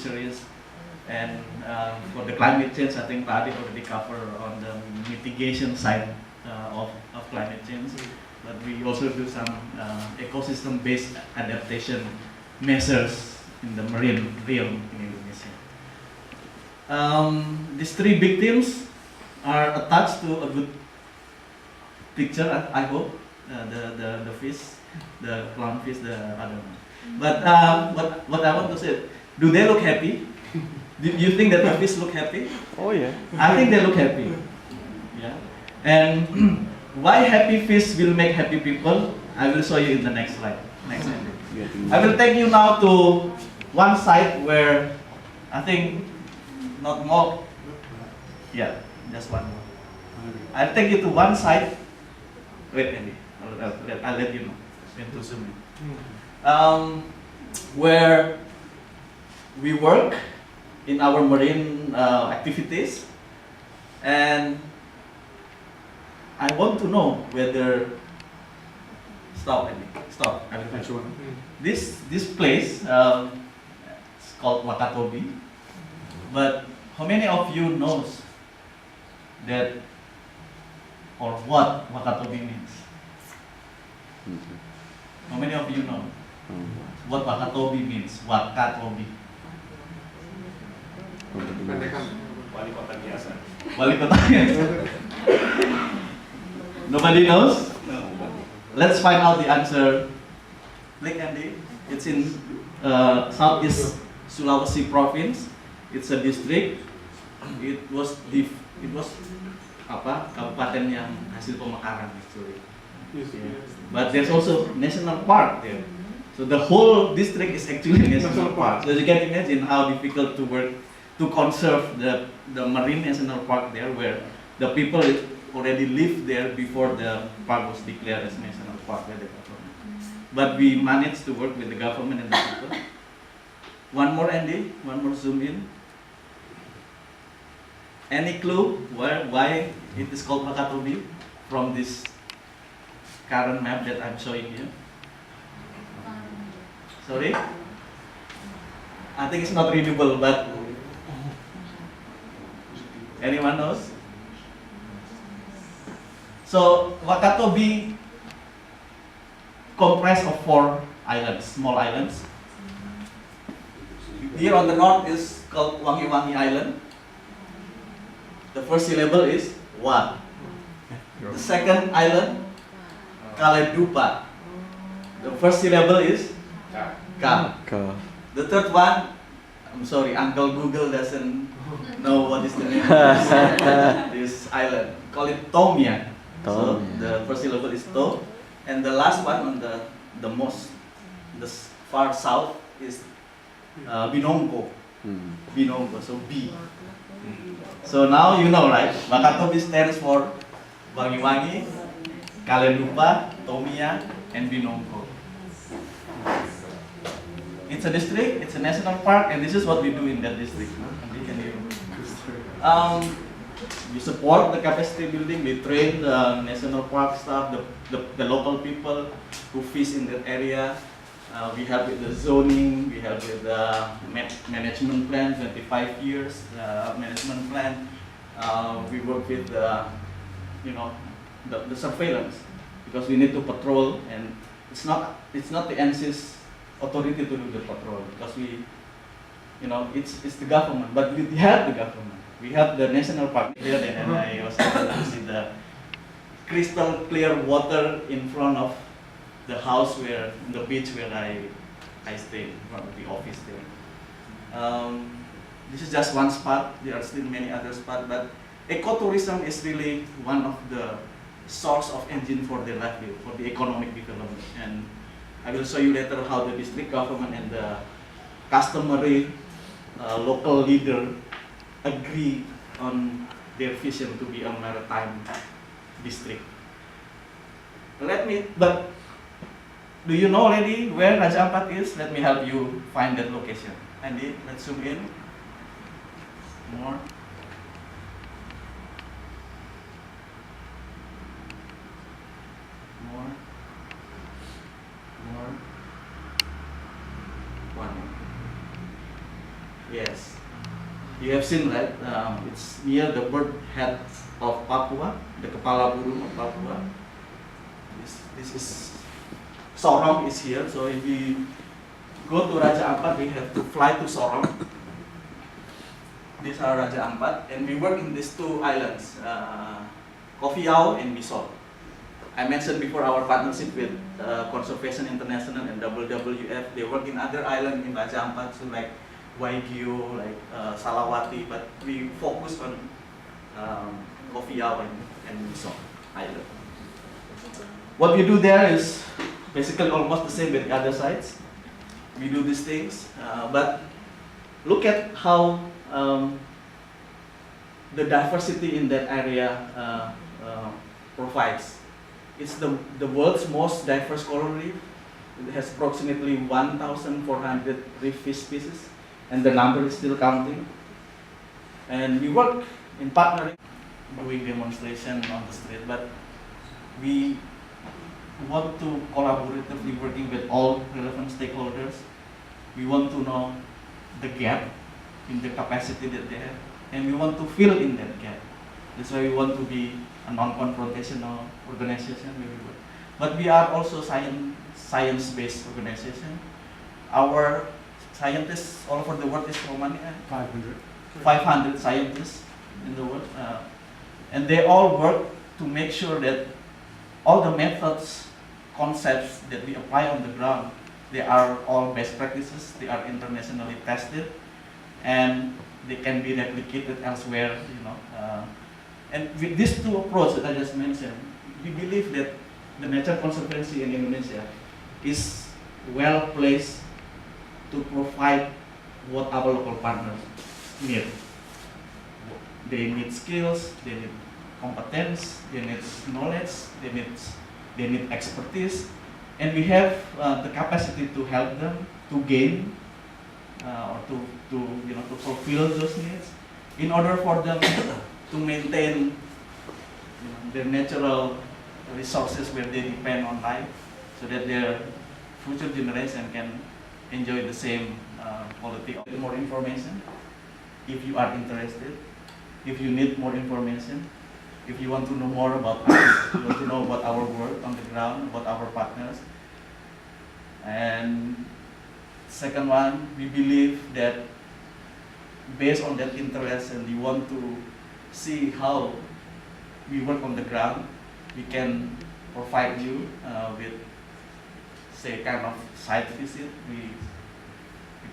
fisheries. And for the climate change, I think Pak Adit already covered on the mitigation side of climate change. But we also do some ecosystem-based adaptation measures in the marine realm in Indonesia. These three big themes are attached to a good picture, I hope. The fish, the clownfish, the other one. But what I want to say, do they look happy? Do you think that the fish look happy? Oh yeah. I think they look happy. Yeah. And why happy fish will make happy people? I will show you in the next slide. Next slide. I will take you now to one site where I think not more. Yeah, just one more. I'll take you to one site. Wait, Andy. I'll let you know when to zoom in. Where we work in our marine activities, and I want to know whether stop. I will catch one. This place it's called Wakatobi, but how many of you knows that or what Wakatobi means? How many of you know what Wakatobi means? Wakatobi. Wali kota biasa. Wali kota biasa. Nobody knows? No. Let's find out the answer. Click Andy. It's in Southeast Sulawesi province. It's a district. It was kabupaten yang hasil pemekaran actually. Yeah. But there's also national park there. So the whole district is actually national park. So you can imagine how difficult to work to conserve the marine national park there, where the people already lived there before the park was declared as national park by the government. But we managed to work with the government and the people. One more, Andy. One more zoom in. Any clue why it is called Wakatobi from this current map that I'm showing you? Sorry? I think it's not readable, but anyone knows? So Wakatobi comprised of 4 islands, small islands. Here on the north is called Wangi-Wangi Island. The first syllable is Wa. The second island, Kaledupa. The first syllable is Ka. The third one, I'm sorry, Uncle Google doesn't know what is the name of this island. Call it Tomia. So the first syllable is To, and the last one on the far south is Binongko. Binongko, so B. So now you know, right? Wakatobi stands for Wangi-Wangi, Kaledupa, Tomia, and Binongko. It's a district, it's a national park, and this is what we do in that district. We support the capacity building, we train the national park staff, the local people who fish in that area. We help with the zoning, we help with the management plan, 25 years management plan. We work with the surveillance, because we need to patrol, and it's not the NC's authority to do the patrol, because it's the government, but we help the government. We have the national park here, and I was able to see the crystal clear water in front of the house the beach where I stay, in front of the office there. This is just one spot. There are still many other spots, but ecotourism is really one of the source of engine for the livelihood, for the economic development. And I will show you later how the district government and the customary local leader agree on their vision to be a maritime district. But do you know already where Raja Ampat is? Let me help you find that location. Andy, let's zoom in. More. One more. Yes. You have seen, right? It's near the bird head of Papua, the kepala burung of Papua. This is Sorong is here. So if we go to Raja Ampat, we have to fly to Sorong. These are Raja Ampat, and we work in these two islands, Kofiau and Misol. I mentioned before our partnership with Conservancy International and WWF. They work in other islands in Raja Ampat, so like Waigeo, like Salawati, but we focus on Kofiau and Misol Island. What we do there is basically almost the same with the other sides. We do these things, but look at how the diversity in that area provides. It's the world's most diverse coral reef. It has approximately 1,400 reef fish species, and the number is still counting. And we work in partnering, doing demonstration on the street, but we want to collaboratively working with all relevant stakeholders. We want to know the gap in the capacity that they have, and we want to fill in that gap. That's why we want to be a non-confrontational organization. But we are also science-based organization. Our scientists all over the world is how many? 500 scientists in the world, and they all work to make sure that all the methods, concepts that we apply on the ground, they are all best practices. They are internationally tested, and they can be replicated elsewhere. And with these two approaches that I just mentioned, we believe that the Nature Conservancy in Indonesia is well placed to provide what our local partners need. They need skills, they need competence, they need knowledge, they need expertise, and we have the capacity to help them to gain or to fulfill those needs in order for them to maintain their natural resources where they depend on life, so that their future generation can enjoy the same quality. More information, if you are interested, if you need more information, if you want to know more about us, you want to know about our work on the ground, about our partners. And second one, we believe that based on that interest, and we want to see how we work on the ground, we can provide you with, say, kind of site visit. We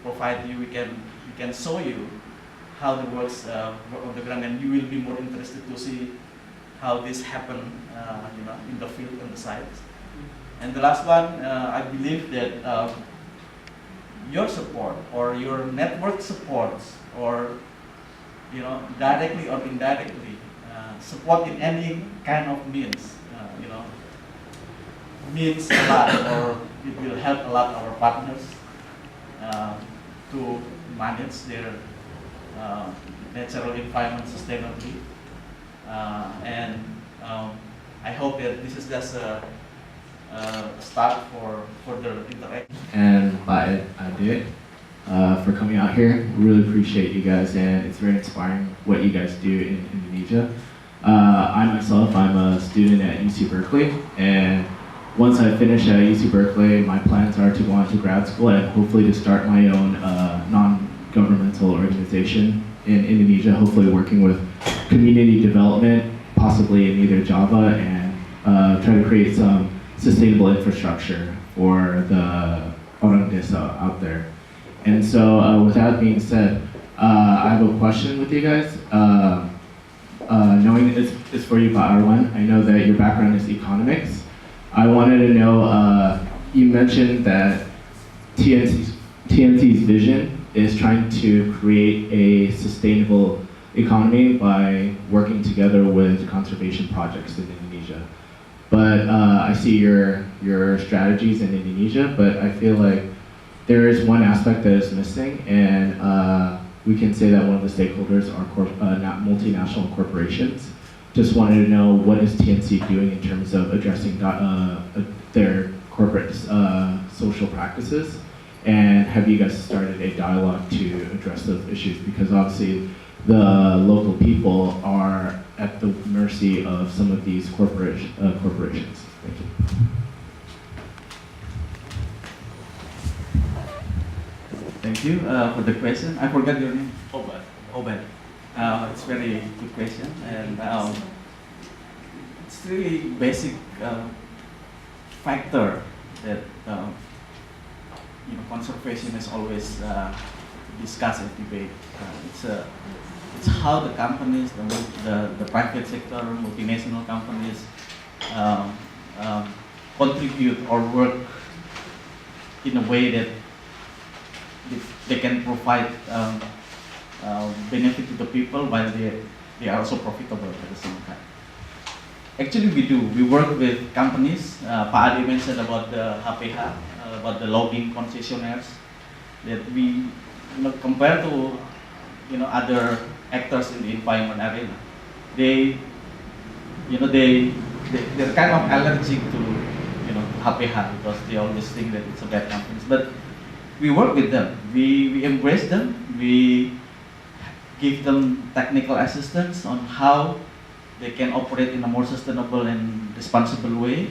provide you, we can show you how the works work on the ground, and you will be more interested to see how this happen, in the field and the sites. And the last one, I believe that your support or your network supports, or directly or indirectly, support in any kind of means, means a lot, or it will help a lot our partners to manage their natural environment sustainably. And I hope that this is just a start for further interaction. And Pak Ade for coming out here. Really appreciate you guys, and it's very inspiring what you guys do in Indonesia. I myself, I'm a student at UC Berkeley, and once I finish at UC Berkeley, my plans are to go on to grad school and hopefully to start my own non-governmental organization in Indonesia, hopefully working with community development, possibly in either Java, and try to create some sustainable infrastructure for the orang desa out there. And so with that being said, I have a question with you guys. Knowing it's for you, Pak Arwan, I know that your background is economics. I wanted to know, you mentioned that TNC's vision is trying to create a sustainable economy by working together with conservation projects in Indonesia. But I see your strategies in Indonesia, but I feel like there is one aspect that is missing, and we can say that one of the stakeholders are multinational corporations. Just wanted to know, what is TNC doing in terms of addressing their corporate social practices, And have you guys started a dialogue to address those issues? Because obviously the local people are at the mercy of some of these corporations. Thank you. Thank you for the question. I forgot your name. Obed. Obed. It's very good question, and it's really basic factor that conservation is always discussed and debate. It's how the companies, the private sector, multinational companies contribute or work in a way that they can provide benefit to the people while they are also profitable at the same time. Actually, we do. We work with companies. Pak Adi mentioned about the HPH, about the logging concessionaires. That we, compared to other actors in the environment arena, they're kind of allergic to HPH because they always think that it's a bad company. But we work with them. We embrace them. We give them technical assistance on how they can operate in a more sustainable and responsible way.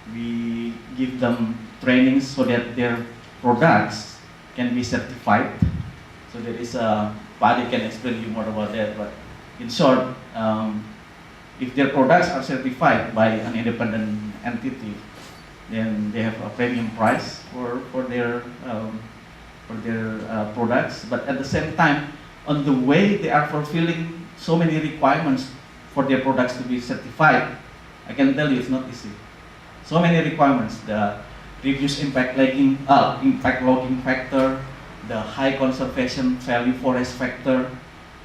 We give them trainings so that their products can be certified. So there is a, Paddy can explain you more about that, but in short, if their products are certified by an independent entity, then they have a premium price for their products. But at the same time, on the way they are fulfilling so many requirements for their products to be certified, I can tell you it's not easy. So many requirements: the reduced impact logging factor, the high conservation value forest factor,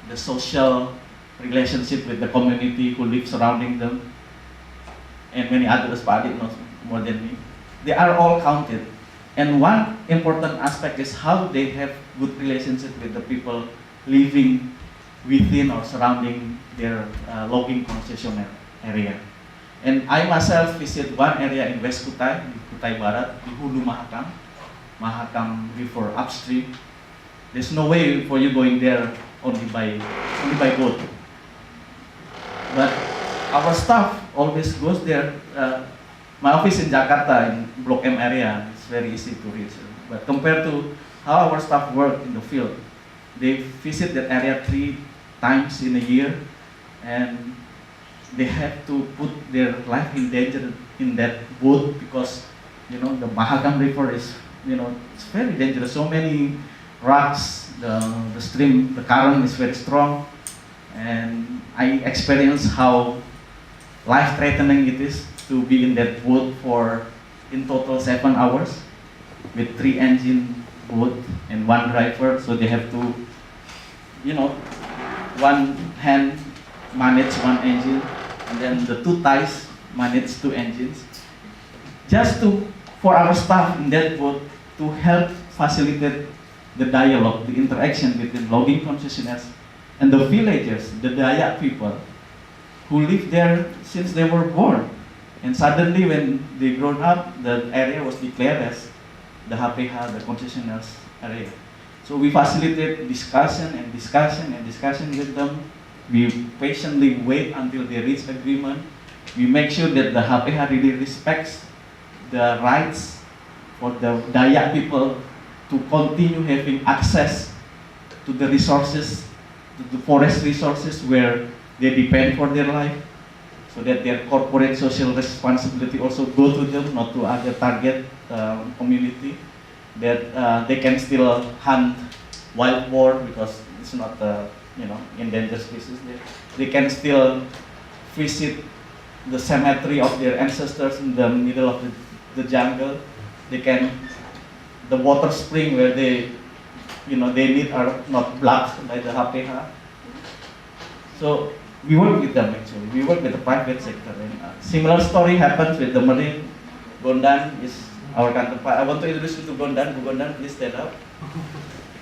the social relationship with the community who live surrounding them, and many others. Paddy knows more than me. They are all counted. And one important aspect is how they have good relationship with the people living within or surrounding their logging concession area. And I myself visit one area in West Kutai, di Kutai Barat, di Hulu Mahakam River upstream. There's no way for you going there only by boat. But our staff always goes there. My office in Jakarta, in Block M area, it's very easy to reach. But compared to how our staff work in the field, they visit that area 3 times in a year, and they have to put their life in danger in that boat because the Mahakam River is it's very dangerous. So many rocks, the stream, the current is very strong, and I experienced how life-threatening it is to be in that boat for in total 7 hours with 3 engine boat and 1 driver. So they have to, one hand manage 1 engine, and then the 2 ties manage 2 engines. Just for our staff in that boat to help facilitate the dialogue, the interaction between logging concessionaires and the villagers, the Dayak people who live there since they were born. And suddenly when they grown up, the area was declared as the HPH, the concessionaires area. So we facilitate discussion with them. We patiently wait until they reach agreement. We make sure that the HPH really respects the rights for the Dayak people to continue having access to the resources, to the forest resources where they depend for their life, so that their corporate social responsibility also go to them, not to other target community, that they can still hunt wild boar because it's not endangered species there. They can still visit the cemetery of their ancestors in the middle of the jungle. They can, the water spring where they need are not blocked by the HPH. So we work with them actually. We work with the private sector. And similar story happens with the marine. Gondan is our counterpart. I want to introduce you to Gondan. Gondan, please stand up.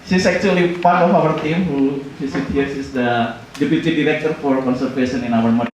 She's actually part of our team who visit here. She's the deputy director for conservation in our marine.